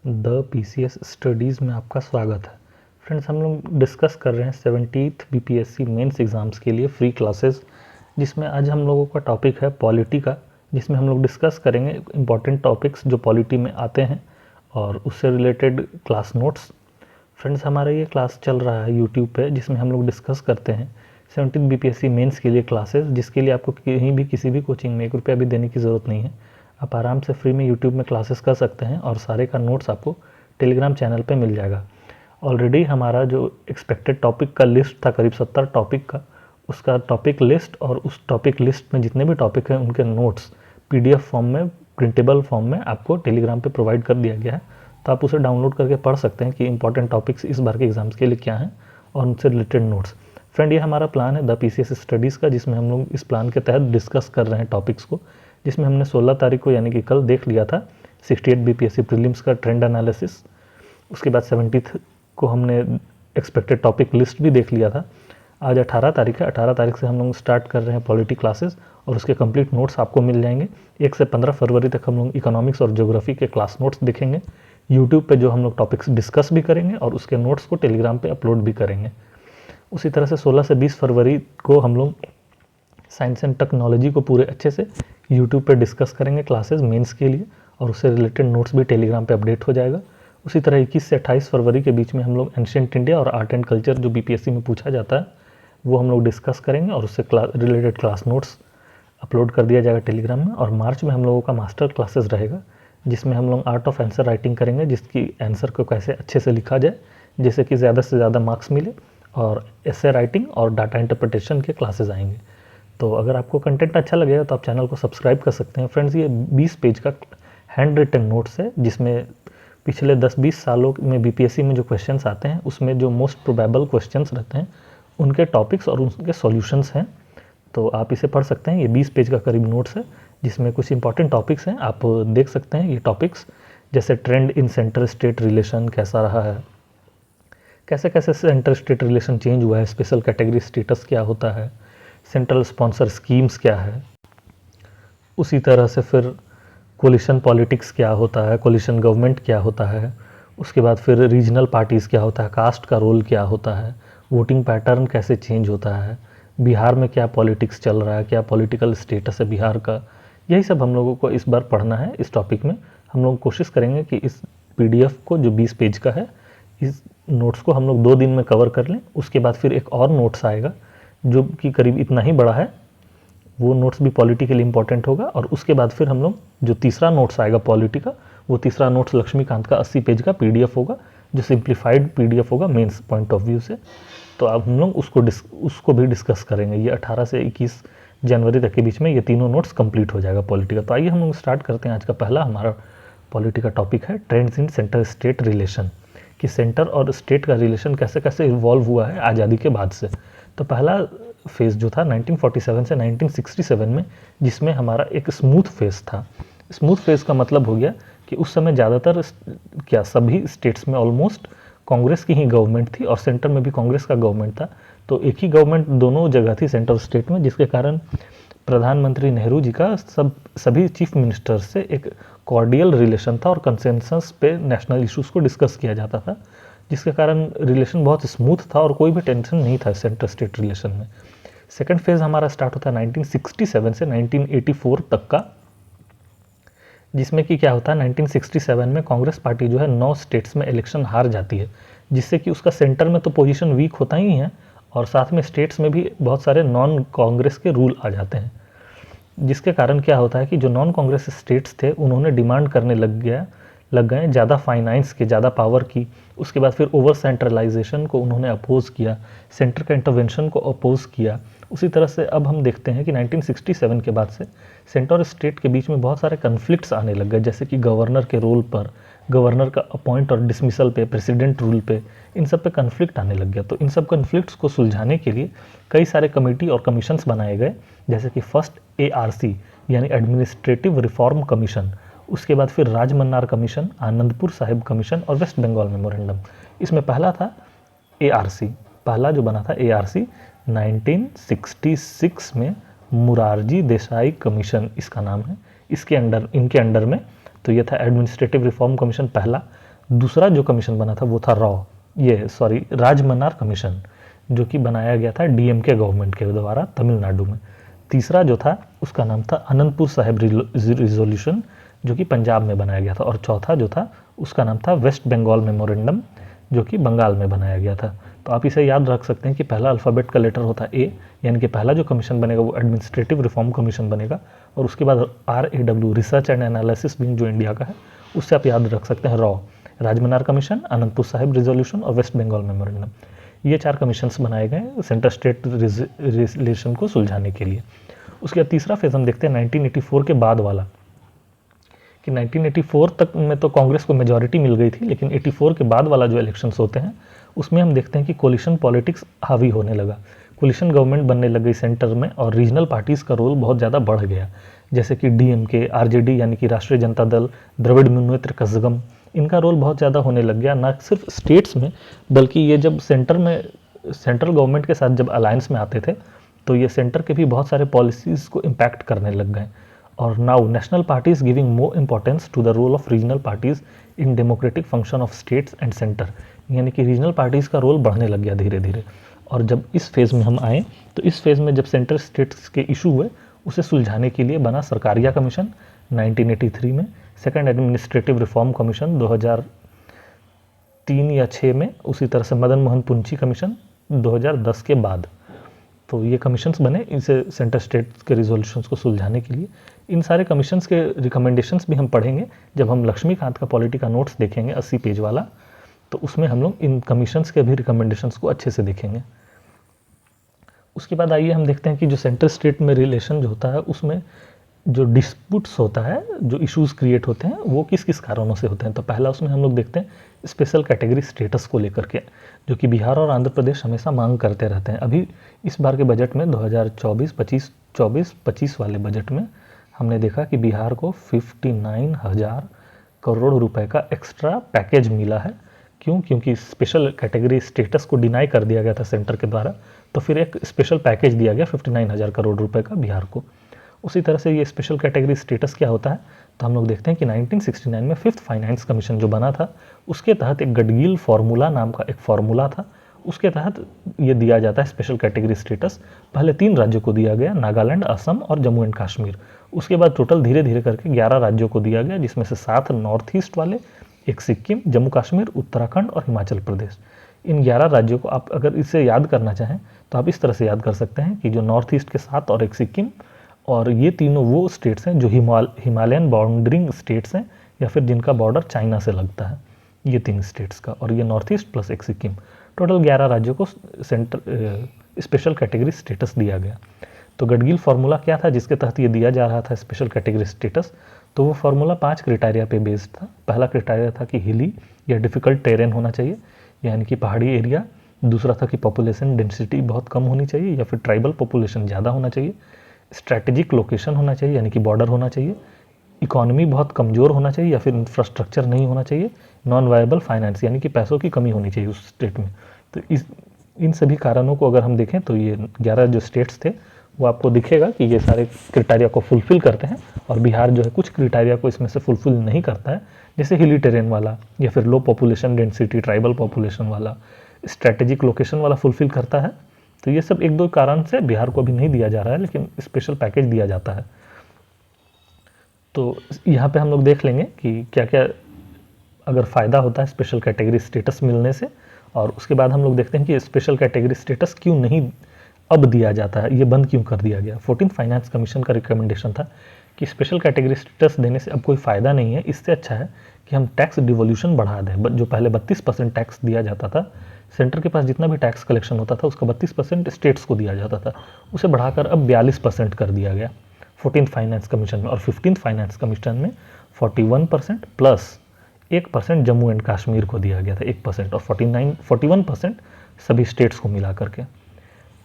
The PCS studies में आपका स्वागत है। फ्रेंड्स, हम लोग डिस्कस कर रहे हैं 70th बीपीएससी मेंस एग्ज़ाम्स के लिए फ्री क्लासेस, जिसमें आज हम लोगों का टॉपिक है पॉलिटी का, जिसमें हम लोग डिस्कस करेंगे इंपॉर्टेंट टॉपिक्स जो पॉलिटी में आते हैं और उससे रिलेटेड क्लास नोट्स। फ्रेंड्स, हमारा ये क्लास चल रहा है यूट्यूब पे, जिसमें हम लोग डिस्कस करते हैं 70th बीपीएससी मेंस के लिए क्लासेस, जिसके लिए आपको कहीं भी किसी भी कोचिंग में 1 रुपया भी देने की ज़रूरत नहीं है। आप आराम से फ्री में यूट्यूब में क्लासेस कर सकते हैं और सारे का नोट्स आपको टेलीग्राम चैनल पे मिल जाएगा। ऑलरेडी हमारा जो एक्सपेक्टेड टॉपिक का लिस्ट था करीब 70 टॉपिक का, उसका टॉपिक लिस्ट और उस टॉपिक लिस्ट में जितने भी टॉपिक हैं उनके नोट्स पीडीएफ फॉर्म में, प्रिंटेबल फॉर्म में आपको टेलीग्राम पे प्रोवाइड कर दिया गया है। तो आप उसे डाउनलोड करके पढ़ सकते हैं कि इंपॉर्टेंट टॉपिक्स इस बार के एग्जाम्स के लिए क्या हैं और उनसे रिलेटेड नोट्स। फ्रेंड, ये हमारा प्लान है द पीसीएस स्टडीज़ का, जिसमें हम लोग इस प्लान के तहत डिस्कस कर रहे हैं टॉपिक्स को, जिसमें हमने 16 तारीख को यानी कि कल देख लिया था 68 बीपीएससी प्रीलिम्स का ट्रेंड एनालिसिस। उसके बाद 70th को हमने एक्सपेक्टेड टॉपिक लिस्ट भी देख लिया था। आज 18 तारीख है, 18 तारीख से हम लोग स्टार्ट कर रहे हैं पॉलिटी क्लासेस और उसके कंप्लीट नोट्स आपको मिल जाएंगे। 1 से 15 फरवरी तक हम लोग इकोनॉमिक्स और ज्योग्राफी के क्लास नोट्स देखेंगे यूट्यूब पे, जो हम लोग टॉपिक्स डिस्कस भी करेंगे और उसके नोट्स को टेलीग्राम पे अपलोड भी करेंगे। उसी तरह से 16 से 20 फरवरी को हम लोग साइंस एंड टेक्नोलॉजी को पूरे अच्छे से यूट्यूब पे डिस्कस करेंगे क्लासेस मेंस के लिए, और उससे रिलेटेड नोट्स भी टेलीग्राम पे अपडेट हो जाएगा। उसी तरह 21 से 28 फरवरी के बीच में हम लोग एंशिएंट इंडिया और आर्ट एंड कल्चर जो बीपीएससी में पूछा जाता है वो हम लोग डिस्कस करेंगे और उससे रिलेटेड क्लास नोट्स अपलोड कर दिया जाएगा टेलीग्राम में। और मार्च में हम लोगों का मास्टर क्लासेस रहेगा, जिसमें हम लोग आर्ट ऑफ आंसर राइटिंग करेंगे, जिसकी आंसर को कैसे अच्छे से लिखा जाए जिससे कि ज़्यादा से ज़्यादा मार्क्स मिले, और एसे राइटिंग और डाटा इंटरप्रिटेशन के क्लासेस आएंगे। तो अगर आपको कंटेंट अच्छा लगेगा तो आप चैनल को सब्सक्राइब कर सकते हैं। फ्रेंड्स, ये 20 पेज का हैंड रिटन नोट्स है, जिसमें पिछले 10-20 सालों में बीपीएससी में जो क्वेश्चंस आते हैं उसमें जो मोस्ट प्रोबेबल क्वेश्चंस रहते हैं उनके टॉपिक्स और उनके सॉल्यूशंस हैं। तो आप इसे पढ़ सकते हैं। ये 20 पेज का करीब नोट्स है, जिसमें कुछ इंपॉर्टेंट टॉपिक्स हैं, आप देख सकते हैं ये टॉपिक्स, जैसे ट्रेंड इन सेंटर स्टेट रिलेशन कैसा रहा है, कैसे कैसे सेंटर स्टेट रिलेशन चेंज हुआ है, स्पेशल कैटेगरी स्टेटस क्या होता है, सेंट्रल स्पॉन्सर स्कीम्स क्या है, उसी तरह से फिर कोलिशन पॉलिटिक्स क्या होता है, कोलिशन गवर्नमेंट क्या होता है, उसके बाद फिर रीजनल पार्टीज़ क्या होता है, कास्ट का रोल क्या होता है, वोटिंग पैटर्न कैसे चेंज होता है, बिहार में क्या पॉलिटिक्स चल रहा है, क्या पॉलिटिकल स्टेटस है बिहार का। यही सब हम लोगों को इस बार पढ़ना है। इस टॉपिक में हम लोग कोशिश करेंगे कि इस पीडीएफ को जो 20 पेज का है, इस नोट्स को हम लोग 2 दिन में कवर कर लें। उसके बाद फिर एक और नोट्स आएगा जो कि करीब इतना ही बड़ा है, वो नोट्स भी पॉलिटी के लिए इंपॉर्टेंट होगा। और उसके बाद फिर हम लोग जो तीसरा नोट्स आएगा पॉलिटी का, वो तीसरा नोट्स लक्ष्मीकांत का 80 पेज का पीडीएफ होगा, जो सिंप्लीफाइड पीडीएफ होगा मेंस पॉइंट ऑफ व्यू से। तो अब हम लोग उसको भी डिस्कस करेंगे। ये 18 से 21 जनवरी तक के बीच में ये तीनों नोट्स कंप्लीट हो जाएगा पॉलिटी का। तो आइए हम लोग स्टार्ट करते हैं। आज का पहला हमारा पॉलिटी का टॉपिक है trends in centre state relation, कि सेंटर और स्टेट का रिलेशन कैसे कैसे इवॉल्व हुआ है आज़ादी के बाद से। तो पहला फेज़ जो था 1947 से 1967 में, जिसमें हमारा एक स्मूथ फेज़ था। स्मूथ फेज़ का मतलब हो गया कि उस समय ज़्यादातर क्या सभी स्टेट्स में ऑलमोस्ट कांग्रेस की ही गवर्नमेंट थी और सेंटर में भी कांग्रेस का गवर्नमेंट था। तो एक ही गवर्नमेंट दोनों जगह थी सेंटर स्टेट में, जिसके कारण प्रधानमंत्री नेहरू जी का सभी चीफ मिनिस्टर से एक कॉर्डियल रिलेशन था और कंसेंसस पे नेशनल इश्यूज़ को डिस्कस किया जाता था, जिसके कारण रिलेशन बहुत स्मूथ था और कोई भी टेंशन नहीं था सेंटर स्टेट रिलेशन में। सेकेंड फेज़ हमारा स्टार्ट होता है 1967 से 1984 तक का, जिसमें कि क्या होता है 1967 में कांग्रेस पार्टी जो है 9 स्टेट्स में इलेक्शन हार जाती है, जिससे कि उसका सेंटर में तो पोजीशन वीक होता ही है और साथ में स्टेट्स में भी बहुत सारे नॉन कांग्रेस के रूल आ जाते हैं, जिसके कारण क्या होता है कि जो नॉन कांग्रेस स्टेट्स थे उन्होंने डिमांड करने लग गए ज़्यादा फाइनेंस की, ज़्यादा पावर की। उसके बाद फिर ओवर सेंट्रलाइजेशन को उन्होंने अपोज किया, सेंटर का इंटरवेंशन को अपोज किया। उसी तरह से अब हम देखते हैं कि 1967 के बाद से सेंटर और स्टेट के बीच में बहुत सारे कन्फ्लिक्ट्स आने लग गए, जैसे कि गवर्नर के रोल पर, गवर्नर का अपॉइंट और डिसमिसल पे, प्रेसिडेंट रूल पे, इन सब पे कन्फ्लिक्ट आने लग गया। तो इन सब कन्फ्लिक्ट्स को सुलझाने के लिए कई सारे कमेटी और कमीशंस बनाए गए, जैसे कि फर्स्ट एआरसी यानी एडमिनिस्ट्रेटिव रिफॉर्म कमीशन, उसके बाद फिर राजमन्नार कमीशन, आनंदपुर साहिब कमीशन और वेस्ट बंगाल मेमोरेंडम। इसमें पहला था एआरसी, पहला जो बना था एआरसी 1966 में मुरारजी देसाई कमीशन इसका नाम है, इनके अंडर में। तो ये था एडमिनिस्ट्रेटिव रिफॉर्म कमीशन पहला। दूसरा जो कमीशन बना था वो था राजमन्नार कमीशन, जो कि बनाया गया था डीएमके गवर्नमेंट के द्वारा तमिलनाडु में। तीसरा जो था उसका नाम था अनंतपुर साहिब रिजोल्यूशन, जो कि पंजाब में बनाया गया था। और चौथा जो था उसका नाम था वेस्ट बंगाल मेमोरेंडम, जो कि बंगाल में बनाया गया था। तो आप इसे याद रख सकते हैं कि पहला अल्फ़ाबेट का लेटर होता है ए, यानी कि पहला जो कमीशन बनेगा वो एडमिनिस्ट्रेटिव रिफॉर्म कमीशन बनेगा। और उसके बाद RAW research and analysis wing जो इंडिया का है, उससे आप याद रख सकते हैं राजमन्नार कमीशन, अनंतपुर साहिब रिजोल्यूशन और वेस्ट बंगाल मेमोरेंडम। ये 4 कमीशंस बनाए गए सेंटर स्टेट रिलेशन को सुलझाने के लिए। उसके बाद तीसरा फेज़ हम देखते हैं 1984 के बाद वाला, कि 1984 तक में तो कांग्रेस को मेजॉरिटी मिल गई थी, लेकिन 84 के बाद वाला जो इलेक्शंस होते हैं उसमें हम देखते हैं कि कोलिशन पॉलिटिक्स हावी होने लगा। कोलिशन गवर्नमेंट बनने लग गई सेंटर में और रीजनल पार्टीज़ का रोल बहुत ज़्यादा बढ़ गया, जैसे कि DMK, RJD यानी कि राष्ट्रीय जनता दल, द्रविड़ मुन्नेत्र कज़गम, इनका रोल बहुत ज़्यादा होने लग गया, ना सिर्फ स्टेट्स में बल्कि ये जब सेंट्रल गवर्नमेंट के साथ जब अलायंस में आते थे तो ये सेंटर के भी बहुत सारे पॉलिसीज़ को इम्पैक्ट करने लग गए। और now national parties giving more importance to the role of regional parties in democratic function of states and centre, यानी कि रीजनल पार्टीज़ का रोल बढ़ने लग गया धीरे धीरे। और जब इस फेज़ में हम आए तो इस फेज़ में जब सेंटर स्टेट्स के इशू हुए उसे सुलझाने के लिए बना सरकारिया कमीशन 1983 में, सेकंड एडमिनिस्ट्रेटिव रिफॉर्म कमीशन 2003 या 6 में, उसी तरह से मदन मोहन पुंची कमीशन 2010 के बाद। तो ये कमीशंस बने इनसे सेंटर स्टेट्स के रिजोल्यूशंस को सुलझाने के लिए। इन सारे कमीशंस के रिकमेंडेशंस भी हम पढ़ेंगे जब हम लक्ष्मीकांत का पॉलिटिका नोट्स देखेंगे 80 पेज वाला, तो उसमें हम लोग इन कमीशंस के भी रिकमेंडेशंस को अच्छे से देखेंगे। उसके बाद आइए हम देखते हैं कि जो सेंटर स्टेट में रिलेशन जो होता है उसमें जो डिस्प्यूट्स होता है, जो इश्यूज़ क्रिएट होते हैं वो किस किस कारणों से होते हैं। तो पहला उसमें हम लोग देखते हैं स्पेशल कैटेगरी स्टेटस को लेकर के, जो कि बिहार और आंध्र प्रदेश हमेशा मांग करते रहते हैं। अभी इस बार के बजट में 2024-25 वाले बजट में हमने देखा कि बिहार को 59,000 करोड़ रुपए का एक्स्ट्रा पैकेज मिला है। क्यों? क्योंकि स्पेशल कैटेगरी स्टेटस को डिनाई कर दिया गया था सेंटर के द्वारा, तो फिर एक स्पेशल पैकेज दिया गया 59,000 करोड़ रुपए का बिहार को। उसी तरह से ये स्पेशल कैटेगरी स्टेटस क्या होता है, तो हम लोग देखते हैं कि 1969 में 5th फाइनेंस कमीशन जो बना था उसके तहत एक गडगिल फार्मूला नाम का एक फार्मूला था, उसके तहत ये दिया जाता है स्पेशल कैटेगरी स्टेटस। पहले 3 राज्यों को दिया गया, नागालैंड, असम और जम्मू एंड कश्मीर। उसके बाद टोटल धीरे धीरे करके 11 राज्यों को दिया गया, जिसमें से 7 नॉर्थ ईस्ट वाले, एक सिक्किम, जम्मू कश्मीर, उत्तराखंड और हिमाचल प्रदेश। इन 11 राज्यों को आप अगर इसे याद करना चाहें तो आप इस तरह से याद कर सकते हैं कि जो नॉर्थ ईस्ट के 7 और एक सिक्किम, और ये तीनों वो स्टेट्स हैं जो हिमालयन बाउंड्रिंग स्टेट्स हैं या फिर जिनका बॉर्डर चाइना से लगता है, ये 3 स्टेट्स का, और ये नॉर्थ ईस्ट प्लस एक सिक्किम, टोटल 11 राज्यों को स्पेशल कैटेगरी स्टेटस दिया गया। तो गडगिल फार्मूला क्या था जिसके तहत ये दिया जा रहा था स्पेशल कैटेगरी स्टेटस? तो वो फार्मूला 5 क्राइटेरिया पे बेस्ड था। पहला क्राइटेरिया था कि हिली या डिफ़िकल्ट टेरेन होना चाहिए, यानी कि पहाड़ी एरिया। दूसरा था कि पॉपुलेशन डेंसिटी बहुत कम होनी चाहिए या फिर ट्राइबल पॉपुलेशन ज़्यादा होना चाहिए। स्ट्रैटेजिक लोकेशन होना चाहिए, यानी कि बॉर्डर होना चाहिए। इकोनॉमी बहुत कमज़ोर होना चाहिए या फिर इंफ्रास्ट्रक्चर नहीं होना चाहिए। नॉन वायबल फाइनेंस, यानी कि पैसों की कमी होनी चाहिए उस स्टेट में। तो इन सभी कारणों को अगर हम देखें तो ये 11 जो स्टेट्स थे वो आपको दिखेगा कि ये सारे क्राइटेरिया को फुलफ़िल करते हैं, और बिहार जो है कुछ क्राइटेरिया को इसमें से फुलफ़िल नहीं करता है, जैसे हिली टेरेन वाला या फिर लो पॉपुलेशन डेंसिटी, ट्राइबल पॉपुलेशन वाला, स्ट्रैटेजिक लोकेशन वाला फुलफ़िल करता है। तो ये सब 1-2 कारण से बिहार को अभी नहीं दिया जा रहा है, लेकिन स्पेशल पैकेज दिया जाता है। तो यहाँ पे हम लोग देख लेंगे कि क्या क्या अगर फ़ायदा होता है स्पेशल कैटेगरी स्टेटस मिलने से, और उसके बाद हम लोग देखते हैं कि स्पेशल कैटेगरी स्टेटस क्यों नहीं अब दिया जाता है, ये बंद क्यों कर दिया गया। 14th फाइनेंस कमीशन का रिकमेंडेशन था कि स्पेशल कैटेगरी स्टेटस देने से अब कोई फ़ायदा नहीं है, इससे अच्छा है कि हम टैक्स डिवोल्यूशन बढ़ा दें। जो पहले 32% टैक्स दिया जाता था, सेंटर के पास जितना भी टैक्स कलेक्शन होता था उसका 32% स्टेट्स को दिया जाता था, उसे बढ़ाकर अब 42% कर दिया गया 14th फाइनेंस कमीशन में। और 15th फाइनेंस कमीशन में 41% प्लस 1% जम्मू एंड कश्मीर को दिया गया था 1%, और 41% सभी स्टेट्स को मिला करके।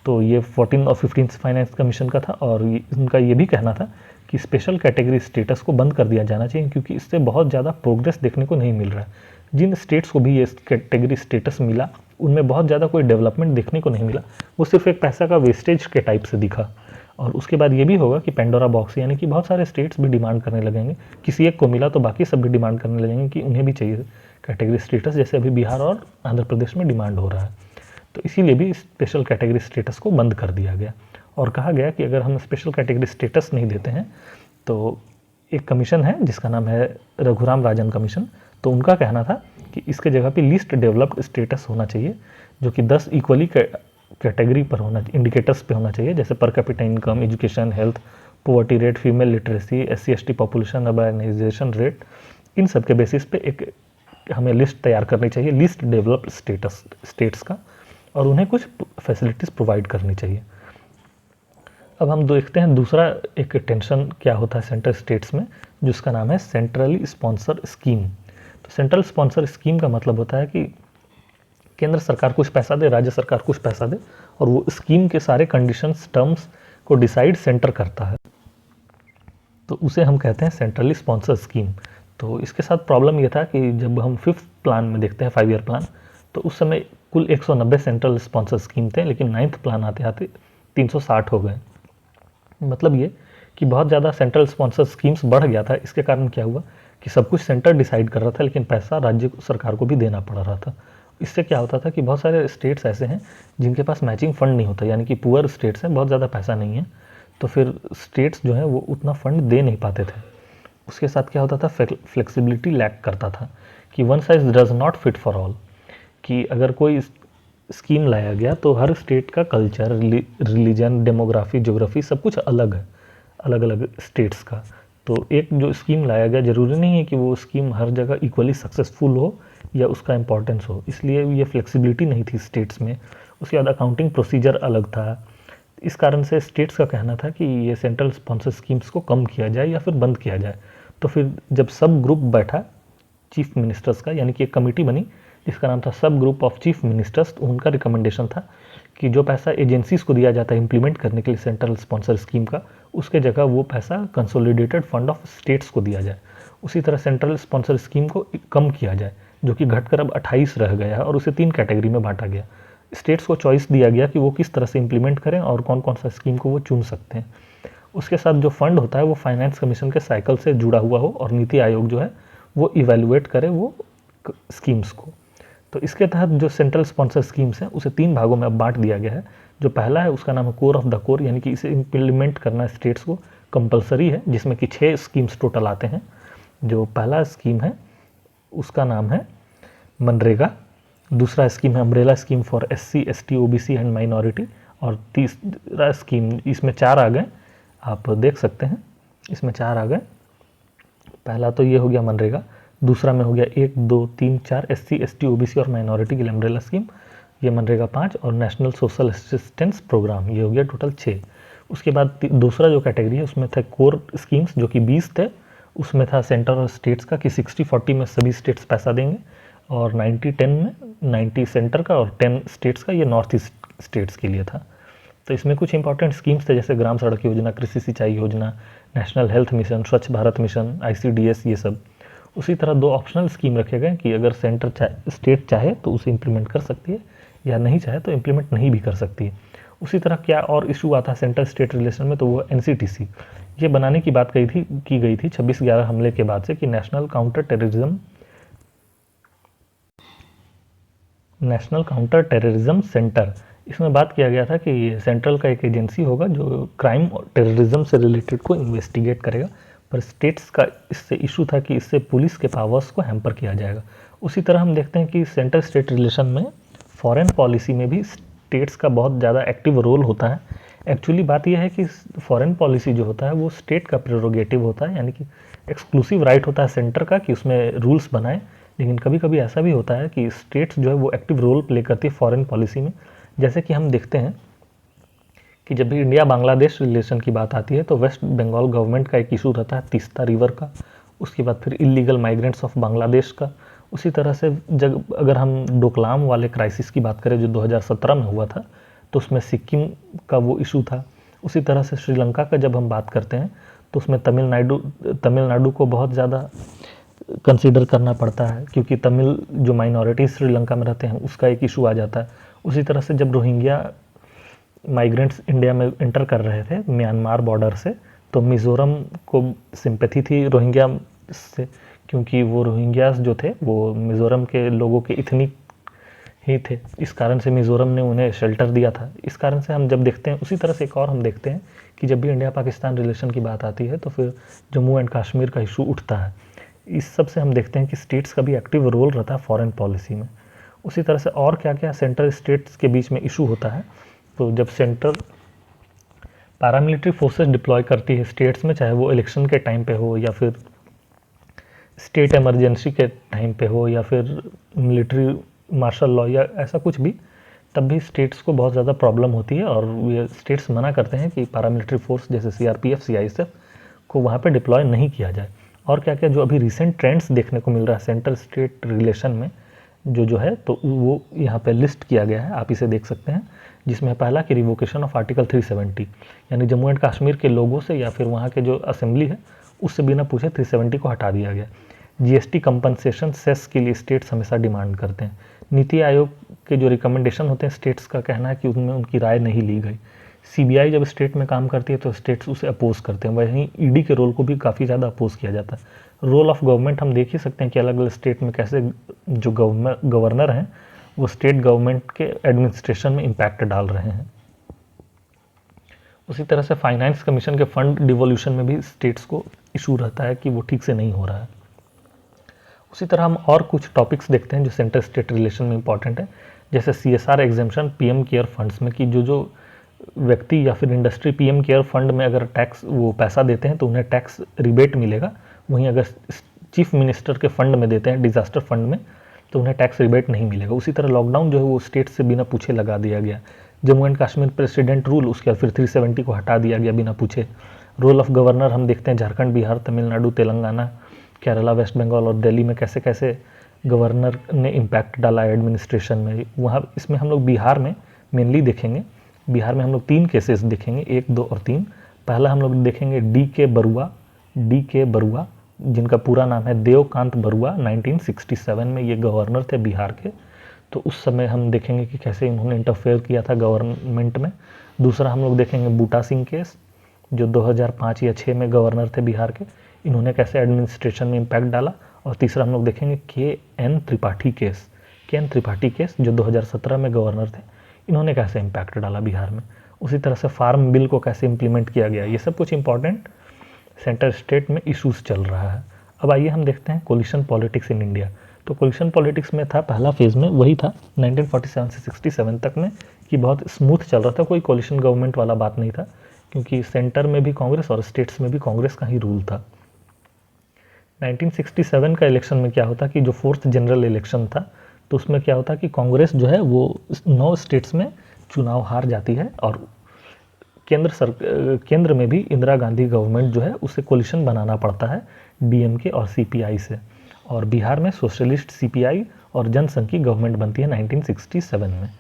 तो ये 14 और 15 फाइनेंस कमीशन का था, और इनका ये भी कहना था कि स्पेशल कैटेगरी स्टेटस को बंद कर दिया जाना चाहिए, क्योंकि इससे बहुत ज़्यादा प्रोग्रेस देखने को नहीं मिल रहा है। जिन स्टेट्स को भी ये कैटेगरी स्टेटस मिला उनमें बहुत ज़्यादा कोई डेवलपमेंट देखने को नहीं मिला, वो सिर्फ एक पैसा का वेस्टेज के टाइप से दिखा। और उसके बाद ये भी होगा कि पेंडोरा बॉक्स, यानी कि बहुत सारे स्टेट्स भी डिमांड करने लगेंगे, किसी एक को मिला तो बाकी सब भी डिमांड करने लगेंगे कि उन्हें भी चाहिए कैटेगरी स्टेटस, जैसे अभी बिहार और आंध्र प्रदेश में डिमांड हो रहा है। तो इसीलिए भी स्पेशल कैटेगरी स्टेटस को बंद कर दिया गया और कहा गया कि अगर हम स्पेशल कैटेगरी स्टेटस नहीं देते हैं तो एक कमीशन है जिसका नाम है रघुराम राजन कमीशन, तो उनका कहना था कि इसके जगह पे लीस्ट डेवलप्ड स्टेटस होना चाहिए, जो कि 10 इक्वली कैटेगरी पर होना, इंडिकेटर्स पे होना चाहिए, जैसे per capita income, education, health, poverty rate, female literacy, SC/ST population, urbanisation rate, इन सब के बेसिस पे एक हमें लिस्ट तैयार करनी चाहिए लीस्ट डेवलप्ड स्टेट्स का, और उन्हें कुछ फैसिलिटीज़ प्रोवाइड करनी चाहिए। अब हम देखते हैं दूसरा एक टेंशन क्या होता है सेंट्रल स्टेट्स में, जिसका नाम है सेंट्रली स्पॉन्सर स्कीम। तो सेंट्रल स्पॉन्सर स्कीम का मतलब होता है कि केंद्र सरकार कुछ पैसा दे, राज्य सरकार कुछ पैसा दे, और वो स्कीम के सारे कंडीशंस, टर्म्स को डिसाइड सेंटर करता है, तो उसे हम कहते हैं सेंट्रली स्पॉन्सर स्कीम। तो इसके साथ प्रॉब्लम ये था कि जब हम 5th प्लान में देखते हैं 5 ईयर प्लान, तो उस समय कुल 190 सेंट्रल स्पॉन्सर स्कीम थे, लेकिन 9th प्लान आते आते 360 हो गए। मतलब ये कि बहुत ज़्यादा सेंट्रल स्पॉन्सर स्कीम्स बढ़ गया था। इसके कारण क्या हुआ कि सब कुछ सेंटर डिसाइड कर रहा था, लेकिन पैसा राज्य सरकार को भी देना पड़ रहा था। इससे क्या होता था कि बहुत सारे स्टेट्स ऐसे हैं जिनके पास मैचिंग फंड नहीं होता, यानी कि पुअर स्टेट्स हैं, बहुत ज़्यादा पैसा नहीं है, तो फिर स्टेट्स जो है वो उतना फंड दे नहीं पाते थे। उसके साथ क्या होता था, फ्लेक्सिबिलिटी लैक करता था कि one size does not fit for all, कि अगर कोई स्कीम लाया गया तो हर स्टेट का कल्चर, रिलीजन, डेमोग्राफी, ज्योग्राफी सब कुछ अलग है, अलग अलग स्टेट्स का। तो एक जो स्कीम लाया गया ज़रूरी नहीं है कि वो स्कीम हर जगह इक्वली सक्सेसफुल हो या उसका इम्पोर्टेंस हो, इसलिए ये फ्लेक्सिबिलिटी नहीं थी स्टेट्स में। उसके बाद अकाउंटिंग प्रोसीजर अलग था। इस कारण से स्टेट्स का कहना था कि ये सेंट्रल स्पॉन्सर स्कीम्स को कम किया जाए या फिर बंद किया जाए। तो फिर जब सब ग्रुप बैठा चीफ मिनिस्टर्स का, यानी कि एक कमेटी बनी जिसका नाम था सब ग्रुप ऑफ चीफ मिनिस्टर्स, तो उनका रिकमेंडेशन था कि जो पैसा एजेंसीज को दिया जाता है इम्प्लीमेंट करने के लिए सेंट्रल स्पॉन्सर स्कीम का, उसके जगह वो पैसा कंसोलिडेटेड फंड ऑफ स्टेट्स को दिया जाए। उसी तरह सेंट्रल स्पॉन्सर स्कीम को कम किया जाए, जो कि घटकर अब 28 रह गया है, और उसे 3 कैटेगरी में बांटा गया। स्टेट्स को चॉइस दिया गया कि वो किस तरह से इम्प्लीमेंट करें और कौन कौन सा स्कीम को वो चुन सकते हैं। उसके साथ जो फंड होता है वो फाइनेंस कमीशन के साइकिल से जुड़ा हुआ हो, और नीति आयोग जो है वो इवेल्युएट करे वो स्कीम्स को। तो इसके तहत जो सेंट्रल स्पॉन्सर स्कीम्स हैं उसे 3 भागों में अब बांट दिया गया है। जो पहला है उसका नाम है कोर ऑफ द कोर, यानी कि इसे इम्प्लीमेंट करना स्टेट्स को कंपलसरी है, जिसमें कि 6 स्कीम्स टोटल आते हैं। जो पहला स्कीम है उसका नाम है मनरेगा, दूसरा स्कीम है umbrella scheme for SC, ST, OBC and minority, और तीसरा स्कीम, इसमें 4 आ गए, आप देख सकते हैं इसमें 4 आ गए। पहला तो ये हो गया मनरेगा, दूसरा में हो गया 1, 2, 3, 4 SC, ST, OBC और माइनॉरिटी के लिए अम्ब्रेला स्कीम, ये मनरेगा 5, और नेशनल सोशल असिस्टेंस प्रोग्राम, ये हो गया टोटल 6। उसके बाद दूसरा जो कैटेगरी है उसमें थे कोर स्कीम्स, जो कि 20 थे। उसमें था सेंटर और स्टेट्स का कि 60-40 में सभी स्टेट्स पैसा देंगे, और 90-10 में 90 सेंटर का और 10 स्टेट्स का, ये नॉर्थ ईस्ट स्टेट्स के लिए था। तो इसमें कुछ इंपॉर्टेंट स्कीम्स थे, जैसे ग्राम सड़क योजना, कृषि सिंचाई योजना, नेशनल हेल्थ मिशन, स्वच्छ भारत मिशन, ICDS, ये सब। उसी तरह 2 ऑप्शनल स्कीम रखे गए कि अगर स्टेट चाहे तो उसे इम्प्लीमेंट कर सकती है, या नहीं चाहे तो इम्प्लीमेंट नहीं भी कर सकती है। उसी तरह क्या और इशू आता है सेंटर स्टेट रिलेशन में, तो वो NCTC, ये बनाने की बात की गई थी 26/11 हमले के बाद से, कि नेशनल काउंटर टेररिज्म सेंटर। इसमें बात किया गया था कि सेंट्रल का एक एजेंसी होगा जो क्राइम और टेररिज्म से रिलेटेड को इन्वेस्टिगेट करेगा, पर स्टेट्स का इससे इशू था कि इससे पुलिस के पावर्स को हैम्पर किया जाएगा। उसी तरह हम देखते हैं कि सेंटर स्टेट रिलेशन में फॉरेन पॉलिसी में भी स्टेट्स का बहुत ज़्यादा एक्टिव रोल होता है। एक्चुअली बात यह है कि फॉरेन पॉलिसी जो होता है वो स्टेट का प्रेरोगेटिव होता है, यानी कि एक्सक्लूसिव राइट होता है सेंटर का कि उसमें रूल्स बनाए, लेकिन कभी कभी ऐसा भी होता है कि स्टेट्स जो है वो एक्टिव रोल प्ले करती है फॉरेन पॉलिसी में। जैसे कि हम देखते हैं कि जब भी इंडिया बांग्लादेश रिलेशन की बात आती है तो वेस्ट बंगाल गवर्नमेंट का एक इशू रहता है तीस्ता रिवर का, उसके बाद फिर इलीगल माइग्रेंट्स ऑफ बांग्लादेश का। उसी तरह से जब अगर हम डोकलाम वाले क्राइसिस की बात करें जो 2017 में हुआ था, तो उसमें सिक्किम का वो इशू था। उसी तरह से श्रीलंका का जब हम बात करते हैं तो उसमें तमिलनाडु को बहुत ज़्यादा कंसीडर करना पड़ता है, क्योंकि तमिल जो माइनॉरिटी श्रीलंका में रहते हैं उसका एक इशू आ जाता है। उसी तरह से जब रोहिंग्या माइग्रेंट्स इंडिया में इंटर कर रहे थे म्यांमार बॉर्डर से, तो मिज़ोरम को सिंपैथी थी रोहिंग्या से, क्योंकि वो रोहिंग्यास जो थे वो मिज़ोरम के लोगों के इथनिक ही थे। इस कारण से मिज़ोरम ने उन्हें शेल्टर दिया था। इस कारण से हम जब देखते हैं, उसी तरह से एक और हम देखते हैं कि जब भी इंडिया पाकिस्तान रिलेशन की बात आती है तो फिर जम्मू एंड कश्मीर का इशू उठता है। इस सब से हम देखते हैं कि स्टेट्स का भी एक्टिव रोल रहता है फॉरेन पॉलिसी में। उसी तरह से और क्या क्या सेंट्रल स्टेट्स के बीच में इशू होता है, तो जब सेंट्रल पैरामिलिट्री फोर्सेस डिप्लॉय करती है स्टेट्स में, चाहे वो इलेक्शन के टाइम पे हो या फिर स्टेट इमरजेंसी के टाइम पे हो या फिर मिलिट्री मार्शल लॉ या ऐसा कुछ भी, तब भी स्टेट्स को बहुत ज़्यादा प्रॉब्लम होती है और ये स्टेट्स मना करते हैं कि पैरामिलिट्री फोर्स जैसे सीआरपीएफ सीआईएसएफ को वहाँ पे डिप्लॉय नहीं किया जाए। और क्या क्या जो अभी रिसेंट ट्रेंड्स देखने को मिल रहा है सेंट्रल स्टेट रिलेशन में जो है, तो वो यहाँ पे लिस्ट किया गया है, आप इसे देख सकते हैं। जिसमें पहला कि रिवोकेशन ऑफ आर्टिकल 370, यानी जम्मू एंड कश्मीर के लोगों से या फिर वहाँ के जो असेंबली है उससे बिना पूछे 370 को हटा दिया गया। जीएसटी कंपनसेशन सेस के लिए स्टेट्स हमेशा डिमांड करते हैं। नीति आयोग के जो रिकमेंडेशन होते हैं स्टेट्स का कहना है कि उनमें उनकी राय नहीं ली गई। सीबीआई जब स्टेट में काम करती है तो स्टेट्स उसे अपोज करते हैं। वहीं ईडी के रोल को भी काफ़ी ज़्यादा अपोज किया जाता है। रोल ऑफ गवर्नमेंट हम देख ही सकते हैं कि अलग अलग स्टेट में कैसे जो गवर्नर हैं वो स्टेट गवर्नमेंट के एडमिनिस्ट्रेशन में इम्पैक्ट डाल रहे हैं। उसी तरह से फाइनेंस कमीशन के फंड डिवोल्यूशन में भी स्टेट्स को इशू रहता है कि वो ठीक से नहीं हो रहा है। उसी तरह हम और कुछ टॉपिक्स देखते हैं जो सेंट्रल स्टेट रिलेशन में इंपॉर्टेंट है, जैसे CSR exemption PM care funds में, कि जो व्यक्ति या फिर इंडस्ट्री पीएम केयर फंड में अगर टैक्स वो पैसा देते हैं तो उन्हें टैक्स रिबेट मिलेगा। वहीं अगर चीफ मिनिस्टर के फंड में देते हैं, डिजास्टर फंड में, तो उन्हें टैक्स रिबेट नहीं मिलेगा। उसी तरह लॉकडाउन जो है वो स्टेट से बिना पूछे लगा दिया गया। Jammu and Kashmir president rule, उसके बाद फिर 370 को हटा दिया गया बिना पूछे। रोल ऑफ गवर्नर हम देखते हैं झारखंड, बिहार, तमिलनाडु, तेलंगाना, केरला, वेस्ट बंगाल और दिल्ली में कैसे कैसे गवर्नर ने इम्पैक्ट डाला एडमिनिस्ट्रेशन में। वहाँ इसमें हम लोग बिहार में मेनली देखेंगे। बिहार में हम लोग 3 केसेस देखेंगे, 1, 2 और 3। पहला हम लोग देखेंगे डी के बरुआ, जिनका पूरा नाम है देवकांत बरुआ। 1967 में ये गवर्नर थे बिहार के। तो उस समय हम देखेंगे कि कैसे इन्होंने इंटरफेयर किया था गवर्नमेंट में। दूसरा हम लोग देखेंगे बूटा सिंह केस, जो 2005 या 6 में गवर्नर थे बिहार के, इन्होंने कैसे एडमिनिस्ट्रेशन में इम्पैक्ट डाला। और तीसरा हम लोग देखेंगे के.एन. त्रिपाठी केस, जो 2017 में गवर्नर थे, इन्होंने कैसे इम्पैक्ट डाला बिहार में। उसी तरह से फार्म बिल को कैसे इम्प्लीमेंट किया गया। ये सब कुछ इंपॉर्टेंट सेंट्रल स्टेट में इशूज़ चल रहा है। अब आइए हम देखते हैं कोलिशन पॉलिटिक्स इन इंडिया। तो कोलिशन पॉलिटिक्स में था, पहला फेज़ में वही था 1947 से 67 तक में, कि बहुत स्मूथ चल रहा था, कोई कोलिशन गवर्नमेंट वाला बात नहीं था, क्योंकि सेंटर में भी कांग्रेस और स्टेट्स में भी कांग्रेस का ही रूल था। 1967 का इलेक्शन में क्या होता कि जो 4th जनरल इलेक्शन था, तो उसमें क्या होता कि कांग्रेस जो है वो 9 स्टेट्स में चुनाव हार जाती है और केंद्र में भी इंदिरा गांधी गवर्नमेंट जो है उसे कोलिशन बनाना पड़ता है डीएमके और सीपीआई से। और बिहार में सोशलिस्ट सीपीआई और जनसंघ की गवर्नमेंट बनती है 1967 में।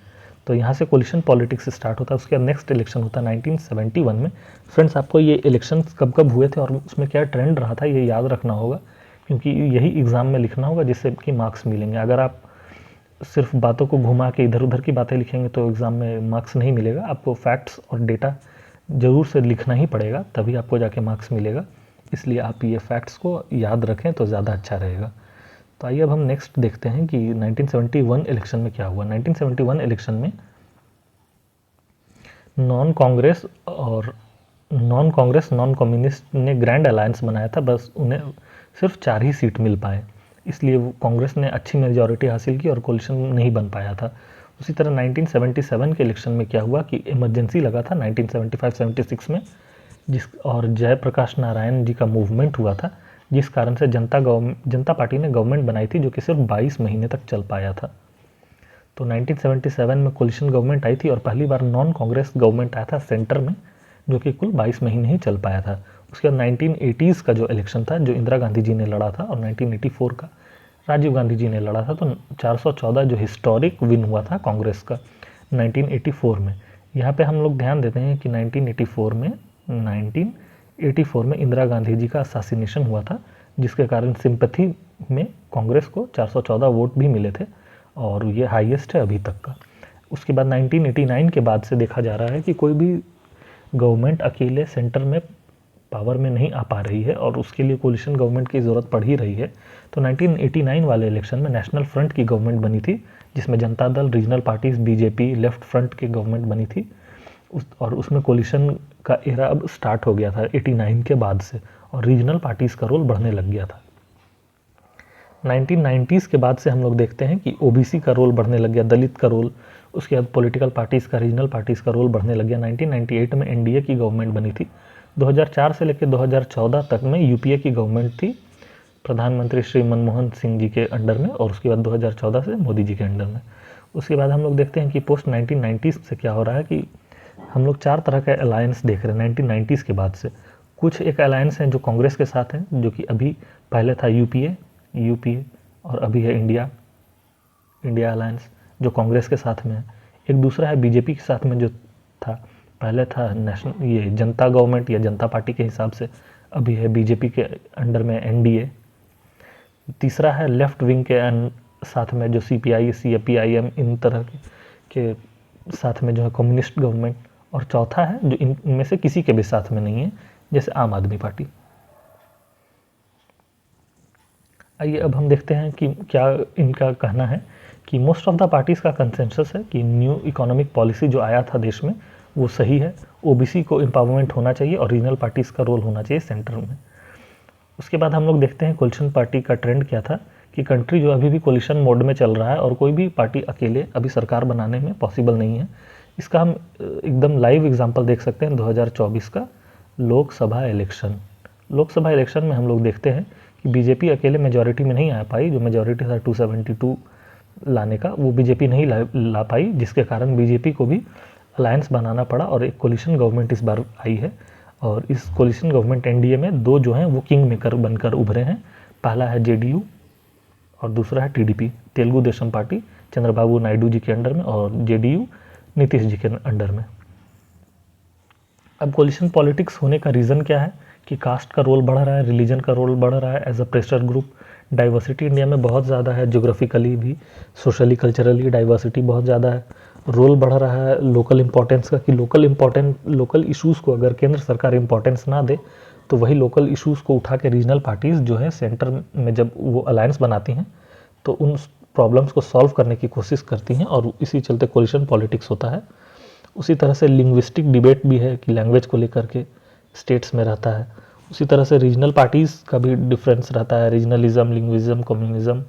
तो यहाँ से कोलिशन पॉलिटिक्स स्टार्ट होता है। उसके बाद नेक्स्ट इलेक्शन होता है 1971 में। फ्रेंड्स, आपको ये इलेक्शन कब कब हुए थे और उसमें क्या ट्रेंड रहा था ये याद रखना होगा, क्योंकि यही एग्ज़ाम में लिखना होगा जिससे कि मार्क्स मिलेंगे। अगर आप सिर्फ बातों को घुमा के इधर उधर की बातें लिखेंगे तो एग्ज़ाम में मार्क्स नहीं मिलेगा। आपको फैक्ट्स और डेटा ज़रूर से लिखना ही पड़ेगा, तभी आपको जाके मार्क्स मिलेगा। इसलिए आप ये फैक्ट्स को याद रखें तो ज़्यादा अच्छा रहेगा। तो आइए अब हम नेक्स्ट देखते हैं कि 1971 इलेक्शन में क्या हुआ। 1971 इलेक्शन में नॉन नॉन कम्युनिस्ट ने ग्रैंड अलायंस बनाया था, बस उन्हें सिर्फ 4 ही सीट मिल पाए, इसलिए कांग्रेस ने अच्छी मेजॉरिटी हासिल की और कोलिशन नहीं बन पाया था। उसी तरह 1977 के इलेक्शन में क्या हुआ कि इमरजेंसी लगा था 1975-76 में, और जयप्रकाश नारायण जी का मूवमेंट हुआ था, जिस कारण से जनता पार्टी ने गवर्नमेंट बनाई थी जो कि सिर्फ 22 महीने तक चल पाया था। तो 1977 में कोलिशन गवर्नमेंट आई थी और पहली बार नॉन कांग्रेस गवर्नमेंट आया था सेंटर में, जो कि कुल 22 महीने ही चल पाया था। उसके बाद 1980s का जो इलेक्शन था, जो इंदिरा गांधी जी ने लड़ा था, और 1984 का राजीव गांधी जी ने लड़ा था, तो 414 जो हिस्टोरिक विन हुआ था कांग्रेस का 1984 में। यहाँ पे हम लोग ध्यान देते हैं कि 1984 में इंदिरा गांधी जी का असासिनेशन हुआ था, जिसके कारण सिंपैथी में कांग्रेस को 414 वोट भी मिले थे और ये हाईएस्ट है अभी तक का। उसके बाद 1989 के बाद से देखा जा रहा है कि कोई भी गवर्नमेंट अकेले सेंटर में पावर में नहीं आ पा रही है और उसके लिए कोलिशन गवर्नमेंट की ज़रूरत पड़ ही रही है। तो 1989 वाले इलेक्शन में नेशनल फ्रंट की गवर्नमेंट बनी थी, जिसमें Janata Dal, regional parties, BJP, left front की गवर्नमेंट बनी थी और उसमें कोलिशन का एरा अब स्टार्ट हो गया था 89 के बाद से, और रीजनल पार्टीज़ का रोल बढ़ने लग गया था। 1990s के बाद से हम लोग देखते हैं कि ओबीसी का रोल बढ़ने लग गया, दलित का रोल, उसके बाद पॉलिटिकल पार्टीज़ का, रीजनल पार्टीज़ का रोल बढ़ने लग गया। 1998 में एनडीए की गवर्नमेंट बनी थी। 2004 से लेकर 2014 तक में यूपीए की गवर्नमेंट थी, प्रधानमंत्री श्री मनमोहन सिंह जी के अंडर में, और उसके बाद 2014 से मोदी जी के अंडर में। उसके बाद हम लोग देखते हैं कि पोस्ट 1990s से क्या हो रहा है कि हम लोग 4 तरह का अलायंस देख रहे हैं 1990s के बाद से। कुछ एक अलायंस हैं जो कांग्रेस के साथ हैं, जो कि अभी पहले था यूपीए और अभी है इंडिया अलायंस जो कांग्रेस के साथ में है। एक दूसरा है बीजेपी के साथ में जो था, पहले था नेशनल ये जनता गवर्नमेंट या जनता पार्टी के हिसाब से, अभी है बीजेपी के अंडर में एनडीए। तीसरा है लेफ्ट विंग के साथ में जो सीपीआई, सीपीआईएम, इन तरह के साथ में जो है कम्युनिस्ट गवर्नमेंट। और चौथा है जो इनमें से किसी के भी साथ में नहीं है, जैसे आम आदमी पार्टी। आइए अब हम देखते हैं कि क्या इनका कहना है कि मोस्ट ऑफ द पार्टीज़ का कंसेंसस है कि न्यू इकोनॉमिक पॉलिसी जो आया था देश में वो सही है, ओबीसी को एम्पावरमेंट होना चाहिए और रीजनल पार्टीज़ का रोल होना चाहिए सेंटर में। उसके बाद हम लोग देखते हैं कोलिशन पार्टी का ट्रेंड क्या था कि कंट्री जो अभी भी कोलिशन मोड में चल रहा है और कोई भी पार्टी अकेले अभी सरकार बनाने में पॉसिबल नहीं है। इसका हम एकदम लाइव एग्जांपल देख सकते हैं 2024 का लोकसभा इलेक्शन में हम लोग देखते हैं कि बीजेपी अकेले मेजॉरिटी में नहीं आ पाई। जो मेजॉरिटी था 272 लाने का, वो बीजेपी नहीं ला पाई, जिसके कारण बीजेपी को भी अलायंस बनाना पड़ा और एक कोलिशन गवर्नमेंट इस बार आई है। और इस कोलिशन गवर्नमेंट एनडीए में 2 जो हैं वो किंग मेकर बनकर उभरे हैं। पहला है जेडीयू और दूसरा है टीडीपी, तेलुगु देशम पार्टी, चंद्रबाबू नायडू जी के अंडर में, और जेडीयू नीतीश जी के अंडर में। अब कोलिशन पॉलिटिक्स होने का रीज़न क्या है कि कास्ट का रोल बढ़ रहा है, रिलीजन का रोल बढ़ रहा है as a pressure group. Diversity India में बहुत ज़्यादा है, जोग्राफिकली भी, सोशली, कल्चरली डाइवर्सिटी बहुत ज़्यादा है। रोल बढ़ रहा है लोकल इंपॉर्टेंस का कि लोकल इश्यूज़ को अगर केंद्र सरकार इंपॉर्टेंस ना दे तो वही लोकल इश्यूज़ को उठा के रीजनल पार्टीज़ जो है सेंटर में जब वो अलायंस बनाती हैं तो उन प्रॉब्लम्स को सॉल्व करने की कोशिश करती हैं, और इसी चलते कोलिशन पॉलिटिक्स होता है। उसी तरह से लिंग्विस्टिक डिबेट भी है कि लैंग्वेज को लेकर के स्टेट्स में रहता है। उसी तरह से रीजनल पार्टीज़ का भी डिफरेंस रहता है, रीजनलिज्म, लिंग्विज्म, कम्युनिज्म।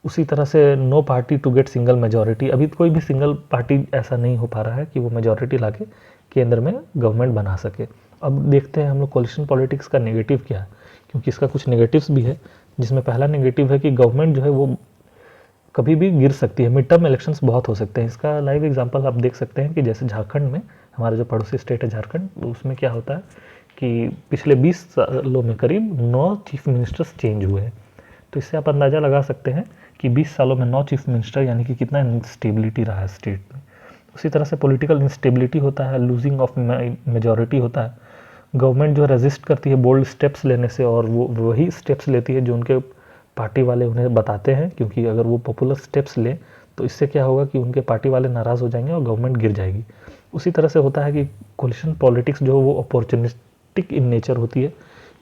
उसी तरह से no party to get single majority, अभी कोई भी सिंगल पार्टी ऐसा नहीं हो पा रहा है कि वो मेजॉरिटी लाके केंद्र में गवर्नमेंट बना सके। अब देखते हैं हम लोग कोलिशन पॉलिटिक्स का नेगेटिव क्या है, क्योंकि इसका कुछ नेगेटिव्स भी है, जिसमें पहला नेगेटिव है कि गवर्नमेंट जो है वो कभी भी गिर सकती है। मिड टर्म इलेक्शंस बहुत हो सकते हैं। इसका लाइव एग्जांपल आप देख सकते हैं कि जैसे झारखंड में, हमारा जो पड़ोसी स्टेट है झारखंड, तो उसमें क्या होता है कि पिछले 20 सालों में करीब 9 चीफ मिनिस्टर्स चेंज हुए हैं। तो इससे आप अंदाज़ा लगा सकते हैं कि 20 सालों में 9 चीफ मिनिस्टर, यानी कि कितना इंस्टेबिलिटी रहा है स्टेट में। उसी तरह से पॉलिटिकल इंस्टेबिलिटी होता है, लूजिंग ऑफ मेजॉरिटी होता है। गवर्नमेंट जो रेजिस्ट करती है बोल्ड स्टेप्स लेने से, और वो वही स्टेप्स लेती है जो उनके पार्टी वाले उन्हें बताते हैं, क्योंकि अगर वो पॉपुलर स्टेप्स ले तो इससे क्या होगा कि उनके पार्टी वाले नाराज़ हो जाएंगे और गवर्नमेंट गिर जाएगी। उसी तरह से होता है कि कोलिशन पॉलिटिक्स जो वो अपॉर्चुनिस्टिक इन नेचर होती है